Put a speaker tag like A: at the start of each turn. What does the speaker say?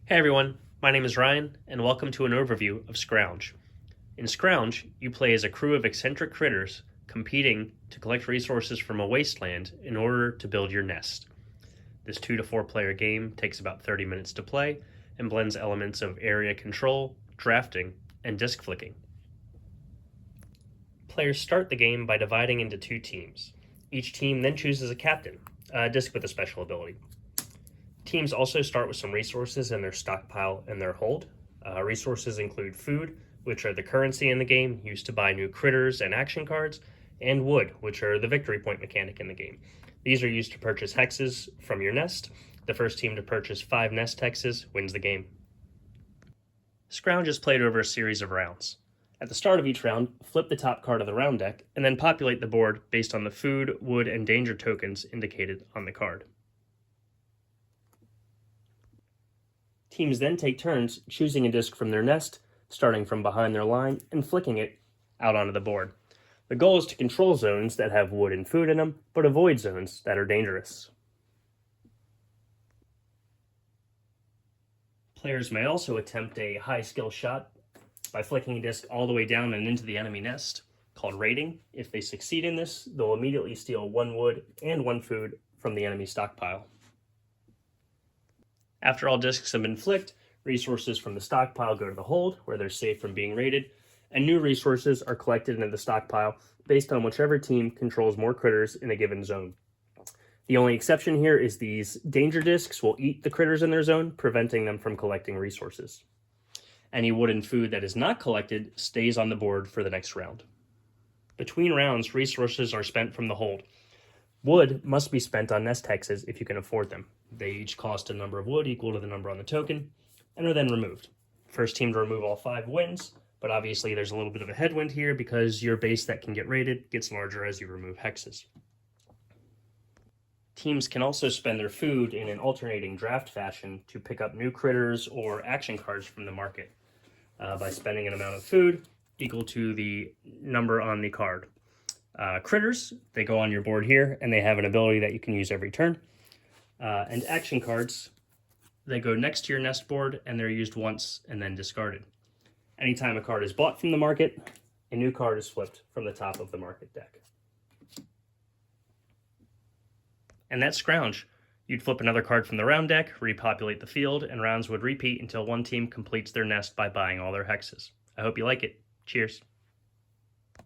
A: Hey everyone, my name is Ryan, and welcome to an overview of Scrounge. In Scrounge, you play as a crew of eccentric critters competing to collect resources from a wasteland in order to build your nest. This 2 to 4 player game takes about 30 minutes to play and blends elements of area control, drafting, and disc flicking. Players start the game by dividing into 2 teams. Each team then chooses a captain, a disc with a special ability. Teams also start with some resources in their stockpile and their hold. Resources include food, which are the currency in the game used to buy new critters and action cards, and wood, which are the victory point mechanic in the game. These are used to purchase hexes from your nest. The first team to purchase 5 nest hexes wins the game. Scrounge is played over a series of rounds. At the start of each round, flip the top card of the round deck, and then populate the board based on the food, wood, and danger tokens indicated on the card. Teams then take turns choosing a disc from their nest, starting from behind their line, and flicking it out onto the board. The goal is to control zones that have wood and food in them, but avoid zones that are dangerous. Players may also attempt a high skill shot by flicking a disc all the way down and into the enemy nest, called raiding. If they succeed in this, they'll immediately steal 1 wood and 1 food from the enemy stockpile. After all discs have been flicked, resources from the stockpile go to the hold, where they're safe from being raided, and new resources are collected into the stockpile based on whichever team controls more critters in a given zone. The only exception here is these danger discs will eat the critters in their zone, preventing them from collecting resources. Any wood and food that is not collected stays on the board for the next round. Between rounds, resources are spent from the hold. Wood must be spent on nest hexes if you can afford them. They each cost a number of wood equal to the number on the token, and are then removed. First team to remove all 5 wins, but obviously there's a little bit of a headwind here because your base that can get raided gets larger as you remove hexes. Teams can also spend their food in an alternating draft fashion to pick up new critters or action cards from the market by spending an amount of food equal to the number on the card. Critters, they go on your board here, and they have an ability that you can use every turn. And action cards, they go next to your nest board, and they're used once and then discarded. Anytime a card is bought from the market, a new card is flipped from the top of the market deck. And that's Scrounge. You'd flip another card from the round deck, repopulate the field, and rounds would repeat until one team completes their nest by buying all their hexes. I hope you like it. Cheers.